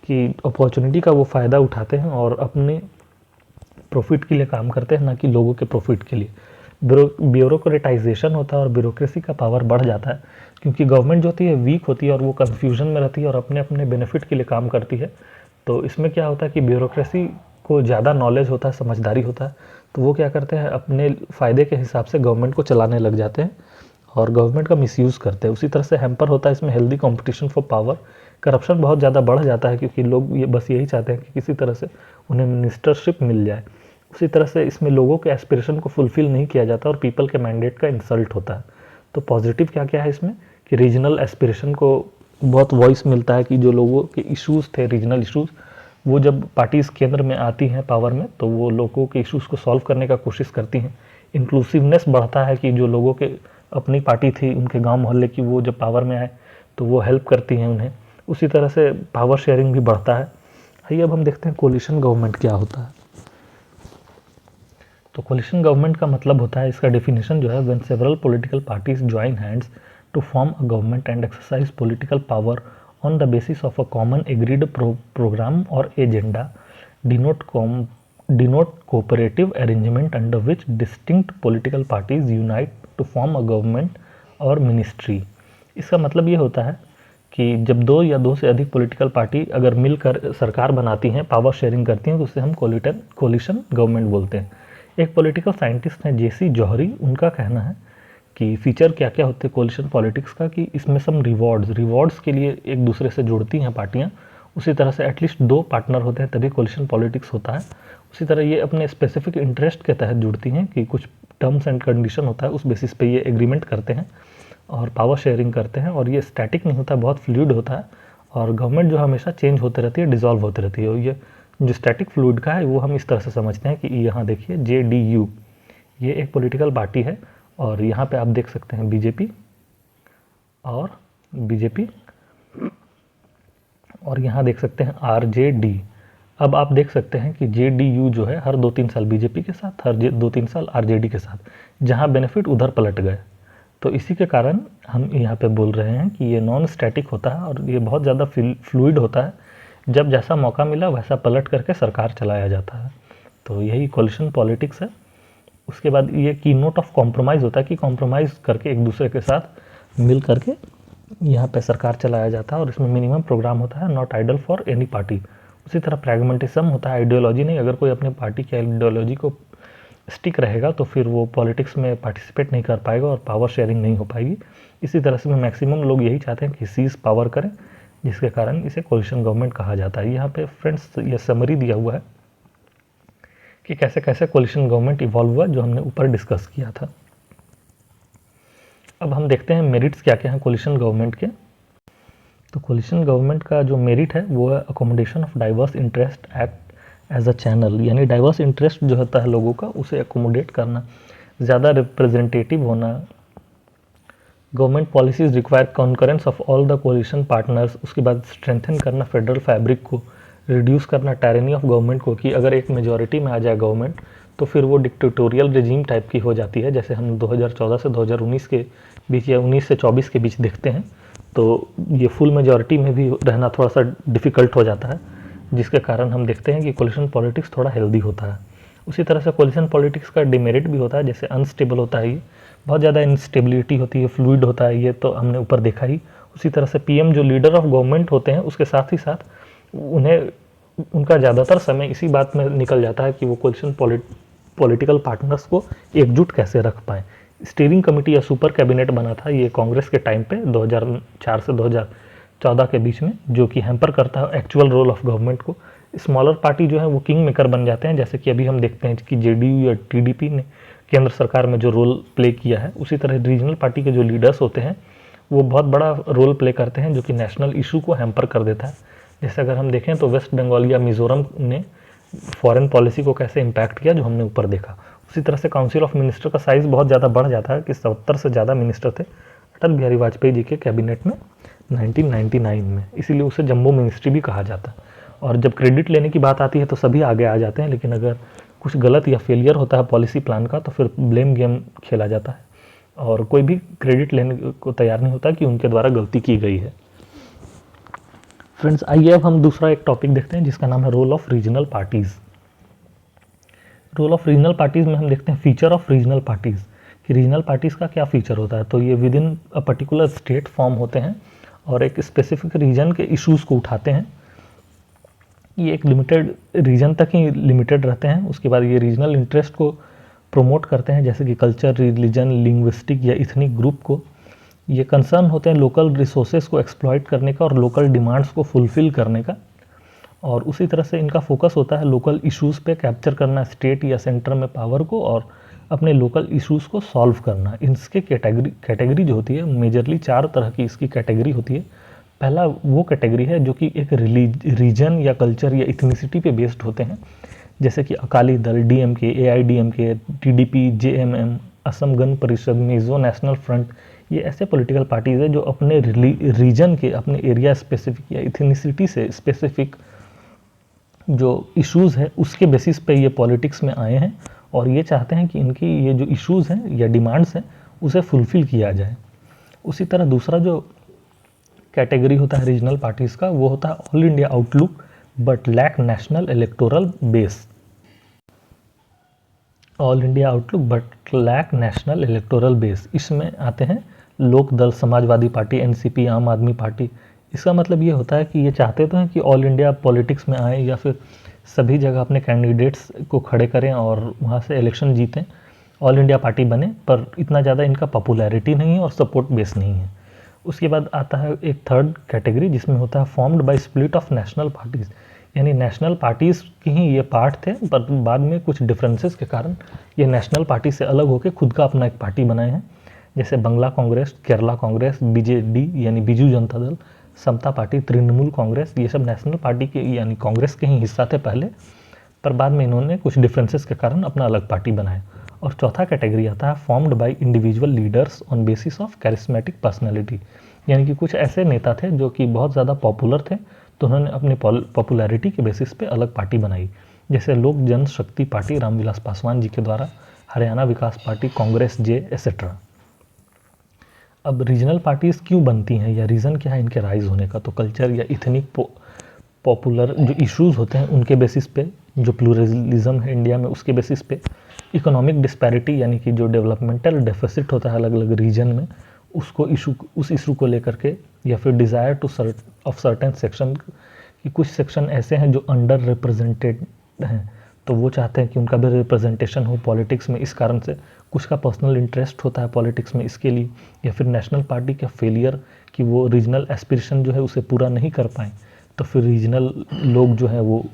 कि अपॉर्चुनिटी का वो फ़ायदा उठाते हैं और अपने प्रॉफिट के लिए काम करते हैं, ना कि लोगों के प्रॉफिट के लिए। ब्यूरोक्रेटाइजेशन होता है और ब्यूरोक्रेसी का पावर बढ़ जाता है, क्योंकि गवर्नमेंट जो होती है वीक होती है और वो कन्फ्यूजन में रहती है और अपने अपने बेनिफिट के लिए काम करती है। तो इसमें क्या होता है कि ब्यूरोक्रेसी को ज़्यादा नॉलेज होता है, समझदारी होता है, तो वो क्या करते हैं अपने फ़ायदे के हिसाब से गवर्नमेंट को चलाने लग जाते हैं और गवर्नमेंट का मिसयूज़ करते हैं। उसी तरह से हैम्पर होता है इसमें healthy competition for power. Corruption बहुत ज़्यादा बढ़ जाता है, क्योंकि लोग ये बस यही चाहते हैं कि किसी तरह से उन्हें मिनिस्टरशिप मिल जाए। उसी तरह से इसमें लोगों के एस्पिरेशन को फुलफ़िल नहीं किया जाता और पीपल के मैंडेट का इंसल्ट होता है। तो पॉजिटिव क्या क्या है इसमें कि रीजनल एस्पिरेशन को बहुत वॉइस मिलता है कि जो लोगों के इश्यूज़ थे, रीजनल इश्यूज़, वो जब पार्टीज़ केंद्र में आती हैं पावर में तो वो लोगों के इश्यूज़ को सॉल्व करने का कोशिश करती हैं। इंक्लूसिवनेस बढ़ता है कि जो लोगों के अपनी पार्टी थी, उनके गांव मोहल्ले की, वो जब पावर में आए तो वो हेल्प करती हैं उन्हें। उसी तरह से पावर शेयरिंग भी बढ़ता है। आइए अब हम देखते हैं कोलिशन गवर्नमेंट क्या होता है। तो कोलिशन गवर्नमेंट का मतलब होता है, इसका डेफिनेशन जो है, when several political parties join hands to form a government and exercise political power on the basis of a common agreed programme और agenda denote cooperative arrangement under which distinct political parties unite to form a government और ministry. इसका मतलब ये होता है कि जब दो या दो से अधिक पॉलिटिकल पार्टी अगर मिलकर सरकार बनाती हैं, पावर शेयरिंग करती हैं, तो उसे हम कोलिशन गवर्नमेंट बोलते हैं। एक पॉलिटिकल साइंटिस्ट हैं जेसी जौहरी, उनका कहना है कि फीचर क्या क्या होते हैं कोलिशन पॉलिटिक्स का, कि इसमें सम रिवॉर्ड्स के लिए एक दूसरे से जुड़ती हैं पार्टियाँ। उसी तरह से एटलीस्ट दो पार्टनर होते हैं तभी कोलिशन पॉलिटिक्स होता है। उसी तरह ये अपने स्पेसिफिक इंटरेस्ट के तहत जुड़ती हैं कि कुछ टर्म्स एंड कंडीशन होता है, उस बेसिस पे ये एग्रीमेंट करते हैं और पावर शेयरिंग करते हैं। और ये स्टैटिक नहीं होता, बहुत फ्लूइड होता है और गवर्नमेंट जो हमेशा चेंज होते रहती है, डिसॉल्व होती रहती है। और ये जो स्टैटिक फ्लूइड का है वो हम इस तरह से समझते हैं कि यहाँ देखिए JDU, ये एक पॉलिटिकल पार्टी है और यहाँ पे आप देख सकते हैं बीजेपी और यहाँ देख सकते हैं RJD। अब आप देख सकते हैं कि JDU जो है हर 2-3 साल बीजेपी के साथ, हर 2-3 साल RJD के साथ, जहाँ बेनिफिट उधर पलट गए। तो इसी के कारण हम यहाँ पे बोल रहे हैं कि ये नॉन स्टैटिक होता है और ये बहुत ज़्यादा फ्लूइड होता है। जब जैसा मौका मिला वैसा पलट करके सरकार चलाया जाता है। तो यही कोलिशन पॉलिटिक्स है। उसके बाद ये की नोट ऑफ कॉम्प्रोमाइज़ होता है कि कॉम्प्रोमाइज़ करके एक दूसरे के साथ मिल करके यहाँ पे सरकार चलाया जाता है और इसमें मिनिमम प्रोग्राम होता है, not ideal for any party. उसी तरह प्रैग्मेटिज्म होता है, आइडियोलॉजी नहीं। अगर कोई अपने पार्टी की आइडियोलॉजी को स्टिक रहेगा तो फिर वो पॉलिटिक्स में पार्टिसिपेट नहीं कर पाएगा और पावर शेयरिंग नहीं हो पाएगी। इसी तरह से मैक्सिमम लोग यही चाहते हैं कि सीज पावर करें, जिसके कारण इसे कोलिशन गवर्नमेंट कहा जाता है। यहाँ पे फ्रेंड्स ये समरी दिया हुआ है कि कैसे कैसे कोलिशन गवर्नमेंट इवॉल्व हुआ, जो हमने ऊपर डिस्कस किया था। अब हम देखते हैं मेरिट्स क्या क्या हैं कोलिशन गवर्नमेंट के। तो कोलिशन गवर्नमेंट का जो मेरिट है वो है accommodation of diverse interest act as a channel, यानी डाइवर्स इंटरेस्ट जो होता है लोगों का उसे अकोमोडेट करना, ज़्यादा रिप्रेजेंटेटिव होना। Government policies require concurrence of all the coalition partners. उसके बाद स्ट्रेंथन करना फेडरल फैब्रिक को, रिड्यूस करना टायरनी ऑफ गवर्नमेंट को, कि अगर एक मेजॉरिटी में आ जाए गवर्नमेंट तो फिर वो डिक्टेटोरियल रेजिम टाइप की हो जाती है, जैसे हम 2014 से 2019 के बीच या 19 से 24 के बीच देखते हैं। तो ये फुल मेजॉरिटी में भी रहना थोड़ा सा डिफ़िकल्ट हो जाता है, जिसके कारण हम देखते हैं कि कोलिशन पॉलिटिक्स थोड़ा हेल्दी होता है। उसी तरह से कोलिशन पॉलिटिक्स का डिमेरिट भी होता है, जैसे अनस्टेबल होता है, ये बहुत ज़्यादा इंस्टेबिलिटी होती है, फ्लूइड होता है, ये तो हमने ऊपर देखा ही। उसी तरह से PM जो लीडर ऑफ गवर्नमेंट होते हैं उसके साथ ही साथ उनका ज़्यादातर समय इसी बात में निकल जाता है कि वो कोलिशन पॉलिटिकल पार्टनर्स को एकजुट कैसे रख पाएँ। स्टीयरिंग कमेटी या सुपर कैबिनेट बना था ये कांग्रेस के टाइम पे 2004 से 2014 के बीच में, जो कि हैम्पर करता है एक्चुअल रोल ऑफ गवर्नमेंट को। स्मॉलर पार्टी जो है वो किंग मेकर बन जाते हैं, जैसे कि अभी हम देखते हैं कि JDU या TDP ने केंद्र सरकार में जो रोल प्ले किया है। उसी तरह रीजनल पार्टी के जो लीडर्स होते हैं वो बहुत बड़ा रोल प्ले करते हैं, जो कि नेशनल इशू को हैम्पर कर देता है। जैसे अगर हम देखें तो वेस्ट बंगाल या मिजोरम ने फॉरेन पॉलिसी को कैसे इम्पैक्ट किया, जो हमने ऊपर देखा। उसी तरह से काउंसिल ऑफ मिनिस्टर का साइज़ बहुत ज़्यादा बढ़ जाता है कि 70 से ज़्यादा मिनिस्टर थे अटल बिहारी वाजपेयी जी के कैबिनेट में 1999 में, इसीलिए उसे जम्बो मिनिस्ट्री भी कहा जाता है। और जब क्रेडिट लेने की बात आती है तो सभी आगे आ जाते हैं, लेकिन अगर कुछ गलत या फेलियर होता है पॉलिसी प्लान का तो फिर ब्लेम गेम खेला जाता है और कोई भी क्रेडिट लेने को तैयार नहीं होता कि उनके द्वारा गलती की गई है। फ्रेंड्स, आइए अब हम दूसरा एक टॉपिक देखते हैं जिसका नाम है role of regional parties. Role of regional parties में हम देखते हैं फीचर ऑफ रीजनल पार्टीज़, कि रीजनल पार्टीज़ का क्या फीचर होता है। तो ये within a particular state form होते हैं और एक स्पेसिफिक रीजन के इश्यूज़ को उठाते हैं। ये एक लिमिटेड रीजन तक ही लिमिटेड रहते हैं। उसके बाद ये रीजनल इंटरेस्ट को प्रमोट करते हैं, जैसे कि कल्चर, रिलीजन, लिंग्विस्टिक या इथनिक ग्रुप को। ये कंसर्न होते हैं लोकल रिसोर्सेज को एक्सप्लॉइट करने का और लोकल डिमांड्स को फुलफ़िल करने का। और उसी तरह से इनका फोकस होता है लोकल इश्यूज़ पे कैप्चर करना स्टेट या सेंटर में पावर को और अपने लोकल इश्यूज़ को सॉल्व करना। इसके कैटेगरी जो होती है मेजरली 4 तरह की इसकी कैटेगरी होती है। पहला वो कैटेगरी है जो कि एक रीजन या कल्चर या इथनिसिटी पे बेस्ड होते हैं, जैसे कि Akali Dal, DMK, AIDMK, TDP, JMM, Assam Gana Parishad, Mizo national front. ये ऐसे पॉलिटिकल पार्टीज़ है जो अपने रीजन के, अपने एरिया स्पेसिफिक या इथनिसिटी से स्पेसिफिक जो इश्यूज़ है उसके बेसिस पे ये पॉलिटिक्स में आए हैं और ये चाहते हैं कि इनकी ये जो इश्यूज़ हैं या डिमांड्स हैं उसे फुलफ़िल किया जाए। उसी तरह दूसरा जो कैटेगरी होता है रीजनल पार्टीज़ का, वो होता है all India outlook but lack national electoral base. All India outlook but lack national electoral base, इसमें आते हैं लोक दल, समाजवादी पार्टी, एनसीपी, आम आदमी पार्टी। इसका मतलब ये होता है कि ये चाहते तो हैं कि ऑल इंडिया पॉलिटिक्स में आए या फिर सभी जगह अपने कैंडिडेट्स को खड़े करें और वहाँ से इलेक्शन जीतें, ऑल इंडिया पार्टी बने, पर इतना ज़्यादा इनका पॉपुलैरिटी नहीं है और सपोर्ट बेस नहीं है। उसके बाद आता है एक थर्ड कैटेगरी जिसमें होता है formed by split of national parties, यानी नेशनल पार्टीज़ की ही ये पार्ट थे, पर बाद में कुछ डिफरेंसेस के कारण ये नेशनल पार्टी से अलग होकर खुद का अपना एक पार्टी बनाए हैं। जैसे बंगला कांग्रेस, केरला कांग्रेस, बीजेडी यानी बीजू जनता दल, समता पार्टी, तृणमूल कांग्रेस, ये सब नेशनल पार्टी के यानी कांग्रेस के ही हिस्सा थे पहले, पर बाद में इन्होंने कुछ डिफरेंसेस के कारण अपना अलग पार्टी बनाया। और चौथा कैटेगरी आता है formed by individual leaders on basis of charismatic personality, यानी कि कुछ ऐसे नेता थे जो कि बहुत ज़्यादा पॉपुलर थे, तो उन्होंने अपनी पॉपुलैरिटी के बेसिस पे अलग पार्टी बनाई। जैसे लोक जनशक्ति पार्टी रामविलास पासवान जी के द्वारा, हरियाणा विकास पार्टी, कांग्रेस जे एक्सेट्रा। अब रीजनल पार्टीज़ क्यों बनती हैं या रीज़न क्या है इनके राइज होने का, तो कल्चर या इथनिक पॉपुलर जो इश्यूज़ होते हैं उनके बेसिस पे, जो प्लूरलिज्म है इंडिया में उसके बेसिस पे, इकोनॉमिक डिस्पैरिटी यानी कि जो डेवलपमेंटल डेफिसिट होता है अलग अलग रीजन में, उसको उस इशू को लेकर के, या फिर desire two of certain section कि कुछ सेक्शन ऐसे हैं जो अंडर रिप्रेजेंटेड हैं, तो वो चाहते हैं कि उनका भी रिप्रेजेंटेशन हो पॉलिटिक्स में, इस कारण से कुछ का पर्सनल इंटरेस्ट होता है पॉलिटिक्स में इसके लिए, या फिर नेशनल पार्टी का फेलियर कि वो रीजनल एस्पिरेशन जो है उसे पूरा नहीं कर पाएँ, तो फिर रीजनल लोग जो है वो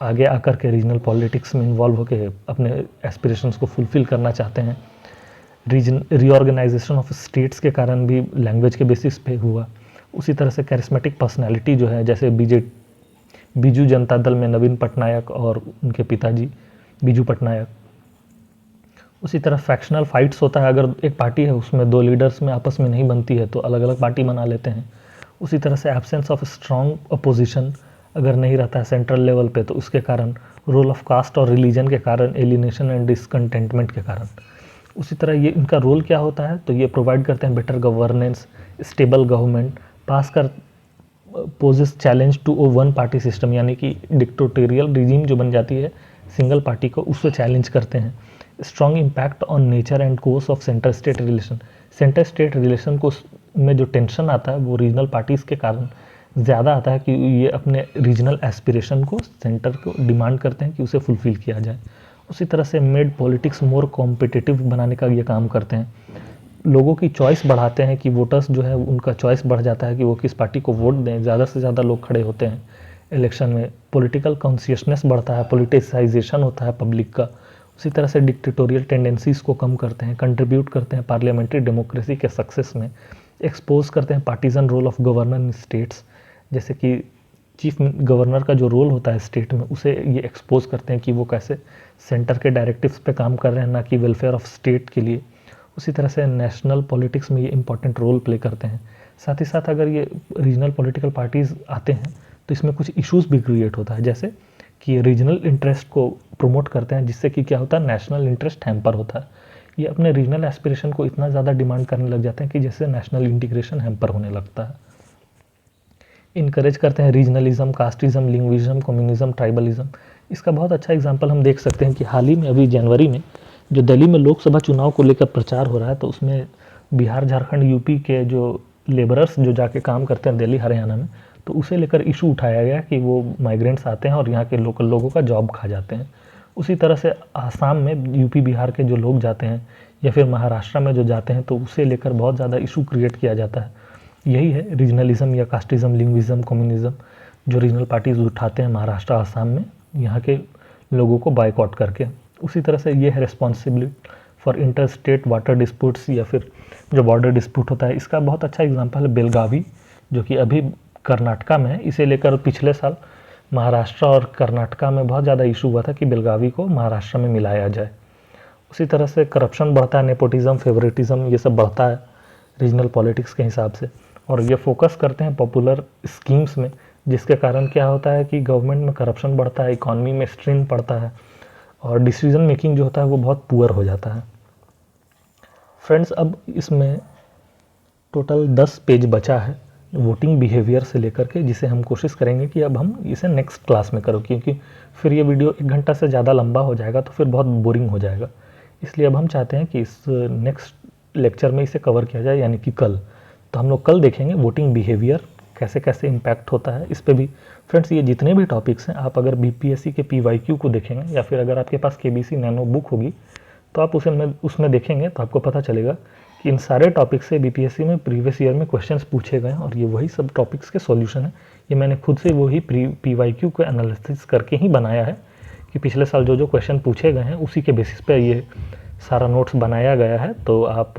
आगे आकर के रीजनल पॉलिटिक्स में इन्वॉल्व होकर अपने एस्पिरेशंस को फुलफ़िल करना चाहते हैं। रीऑर्गेनाइजेशन ऑफ स्टेट्स के कारण भी लैंग्वेज के बेसिस पे हुआ। उसी तरह से कैरिस्मेटिक पर्सनालिटी जो है, जैसे बीजू जनता दल में नवीन पटनायक और उनके पिताजी बीजू पटनायक। उसी तरह फैक्शनल फाइट्स होता है, अगर एक पार्टी है उसमें दो लीडर्स में आपस में नहीं बनती है तो अलग अलग पार्टी बना लेते हैं। उसी तरह से एब्सेंस ऑफ स्ट्रॉन्ग अपोजिशन अगर नहीं रहता है सेंट्रल लेवल पे, तो उसके कारण रोल ऑफ कास्ट और रिलीजन के कारण, एलिनेशन एंड डिसकंटेंटमेंट के कारण। उसी तरह ये इनका रोल क्या होता है, तो ये प्रोवाइड करते हैं better governance, stable government, pass कर poses challenge to one party system, यानी कि डिक्टेटोरियल रिजीम जो बन जाती है सिंगल पार्टी को, उससे चैलेंज करते हैं। Strong impact on nature and course of centre state relation, centre state relation को में जो टेंशन आता है वो रीजनल पार्टीज़ के कारण ज़्यादा आता है कि ये अपने रीजनल एस्पिरेशन को सेंटर को डिमांड करते हैं कि उसे फुलफ़िल किया जाए। उसी तरह से मेड पॉलिटिक्स मोर कॉम्पिटिटिव बनाने का ये काम करते हैं, लोगों की चॉइस बढ़ाते हैं कि वोटर्स जो है उनका चॉइस बढ़ जाता है कि वो किस पार्टी को वोट दें, ज़्यादा से ज़्यादा लोग खड़े होते हैं इलेक्शन में, पॉलिटिकल कॉन्शियसनेस बढ़ता है, पॉलिटिसाइजेशन होता है पब्लिक का। उसी तरह से डिक्टेटोरियल टेंडेंसीज़ को कम करते हैं, कंट्रीब्यूट करते हैं पार्लियामेंट्री डेमोक्रेसी के सक्सेस में, एक्सपोज करते हैं partisan role of governor in states, जैसे कि चीफ गवर्नर का जो रोल होता है स्टेट में उसे ये एक्सपोज करते हैं कि वो कैसे सेंटर के डायरेक्टिव्स पे काम कर रहे हैं, ना कि वेलफेयर ऑफ स्टेट के लिए। उसी तरह से नेशनल पॉलिटिक्स में ये इंपॉर्टेंट रोल प्ले करते हैं। साथ ही साथ अगर ये रीजनल पॉलिटिकल पार्टीज़ आते हैं तो इसमें कुछ इश्यूज़ भी क्रिएट होता है, जैसे कि रीजनल इंटरेस्ट को प्रमोट करते हैं, जिससे कि क्या होता है, नेशनल इंटरेस्ट हैम्पर होता है। ये अपने रीजनल एस्पिरेशन को इतना ज़्यादा डिमांड करने लग जाते हैं कि जैसे नेशनल इंटीग्रेशन हैम्पर होने लगता है। इनकरेज करते हैं regionalism, casteism, linguism, communism, tribalism. इसका बहुत अच्छा एग्जांपल हम देख सकते हैं कि हाल ही में अभी जनवरी में जो दिल्ली में लोकसभा चुनाव को लेकर प्रचार हो रहा है, तो उसमें बिहार, झारखंड, यूपी के जो लेबरर्स जो जाके काम करते हैं दिल्ली, हरियाणा में, तो उसे लेकर इशू उठाया गया कि वो माइग्रेंट्स आते हैं और यहाँ के लोकल लोगों का जॉब खा जाते हैं। उसी तरह से आसाम में यूपी, बिहार के जो लोग जाते हैं या फिर महाराष्ट्र में जो जाते हैं, तो उसे लेकर बहुत ज़्यादा इशू क्रिएट किया जाता है। यही है रीजनलिज्म या कास्टिज्म, लिंग्विज्म, कम्युनिज्म जो रीजनल पार्टीज उठाते हैं महाराष्ट्र, आसाम में यहाँ के लोगों को बायकॉट करके। उसी तरह से ये है responsibility for inter state water disputes या फिर जो बॉर्डर डिस्प्यूट होता है। इसका बहुत अच्छा एग्जांपल है बेलगावी, जो कि अभी कर्नाटका में है। इसे लेकर पिछले साल महाराष्ट्र और कर्नाटका में बहुत ज़्यादा इशू हुआ था कि बेलगावी को महाराष्ट्र में मिलाया जाए। उसी तरह से करप्शन बढ़ता है, नेपोटिज्म, फेवरेटिज्म, ये सब बढ़ता है रीजनल पॉलिटिक्स के हिसाब से, और ये फोकस करते हैं पॉपुलर स्कीम्स में, जिसके कारण क्या होता है कि गवर्नमेंट में करप्शन बढ़ता है, इकॉनमी में स्ट्रेन पड़ता है, और डिसीजन मेकिंग जो होता है वो बहुत पुअर हो जाता है। फ्रेंड्स, अब इसमें टोटल 10 पेज बचा है वोटिंग बिहेवियर से लेकर के, जिसे हम कोशिश करेंगे कि अब हम इसे नेक्स्ट क्लास में करो, क्योंकि फिर ये वीडियो 1 घंटा से ज़्यादा लंबा हो जाएगा तो फिर बहुत बोरिंग हो जाएगा। इसलिए अब हम चाहते हैं कि इस नेक्स्ट लेक्चर में इसे कवर किया जाए, यानी कि कल। तो हम लोग कल देखेंगे वोटिंग बिहेवियर कैसे कैसे इम्पैक्ट होता है इस पे भी। फ्रेंड्स, ये जितने भी टॉपिक्स हैं, आप अगर बीपीएससी के PYQ को देखेंगे या फिर अगर आपके पास KBC नैनो बुक होगी तो आप उसमें देखेंगे तो आपको पता चलेगा कि इन सारे टॉपिक्स से बीपीएससी में प्रीवियस ईयर में क्वेश्चंस पूछे गए हैं और ये वही सब टॉपिक्स के सॉल्यूशन है। ये मैंने खुद से वही PYQ को एनालिसिस करके ही बनाया है कि पिछले साल जो जो क्वेश्चन पूछे गए हैं उसी के बेसिस पे ये सारा नोट्स बनाया गया है। तो आप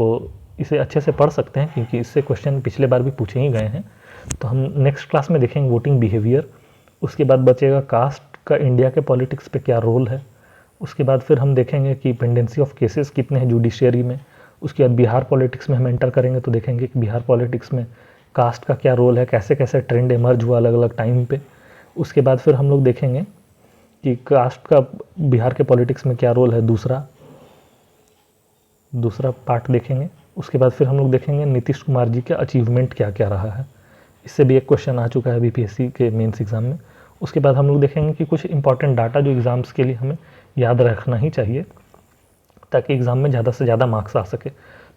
इसे अच्छे से पढ़ सकते हैं क्योंकि इससे क्वेश्चन पिछले बार भी पूछे ही गए हैं। तो हम नेक्स्ट क्लास में देखेंगे वोटिंग बिहेवियर। उसके बाद बचेगा कास्ट का इंडिया के पॉलिटिक्स पे क्या रोल है। उसके बाद फिर हम देखेंगे कि पेंडेंसी ऑफ केसेस कितने हैं जुडिशियरी में। उसके बाद बिहार पॉलिटिक्स में हम एंटर करेंगे तो देखेंगे कि बिहार पॉलिटिक्स में कास्ट का क्या रोल है, कैसे कैसे ट्रेंड इमर्ज हुआ अलग अलग टाइम पे। उसके बाद फिर हम लोग देखेंगे कि कास्ट का बिहार के पॉलिटिक्स में क्या रोल है, दूसरा पार्ट देखेंगे। उसके बाद फिर हम लोग देखेंगे नीतीश कुमार जी का अचीवमेंट क्या क्या रहा है। इससे भी एक क्वेश्चन आ चुका है बीपीएससी के मेंस एग्ज़ाम में। उसके बाद हम लोग देखेंगे कि कुछ इंपॉर्टेंट डाटा जो एग्ज़ाम्स के लिए हमें याद रखना ही चाहिए ताकि एग्ज़ाम में ज़्यादा से ज़्यादा मार्क्स आ सके।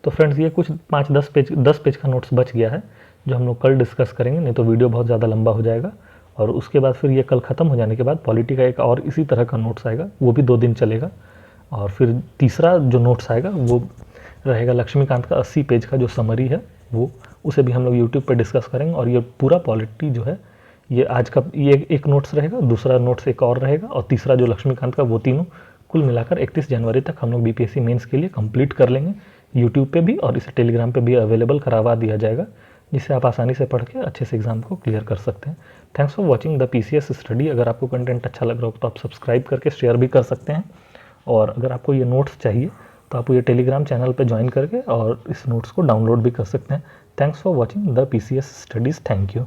तो फ्रेंड्स, ये कुछ 10 पेज का नोट्स बच गया है जो हम लोग कल डिस्कस करेंगे, नहीं तो वीडियो बहुत ज़्यादा लंबा हो जाएगा। और उसके बाद फिर ये कल ख़त्म हो जाने के बाद पॉलिटी का एक और इसी तरह का नोट्स आएगा, वो भी 2 दिन चलेगा। और फिर तीसरा जो नोट्स आएगा वो रहेगा लक्ष्मीकांत का 80 पेज का जो समरी है वो, उसे भी हम लोग यूट्यूब पे डिस्कस करेंगे। और ये पूरा पॉलिटी जो है ये आज का ये एक नोट्स रहेगा, दूसरा नोट्स एक और रहेगा और तीसरा जो लक्ष्मीकांत का, वो तीनों कुल मिलाकर 31 जनवरी तक हम लोग बीपीएससी मेंस के लिए कंप्लीट कर लेंगे। यूट्यूब पे भी और इसे टेलीग्राम पे भी अवेलेबल करवा दिया जाएगा, जिससे आप आसानी से पढ़ के अच्छे से एग्ज़ाम को क्लियर कर सकते हैं। Thanks for watching the PCS study. अगर आपको कंटेंट अच्छा लग रहा हो तो आप सब्सक्राइब करके शेयर भी कर सकते हैं। और अगर आपको ये नोट्स चाहिए तो आप ये टेलीग्राम चैनल पे ज्वाइन करके और इस नोट्स को डाउनलोड भी कर सकते हैं। Thanks for watching the PCS studies. Thank you.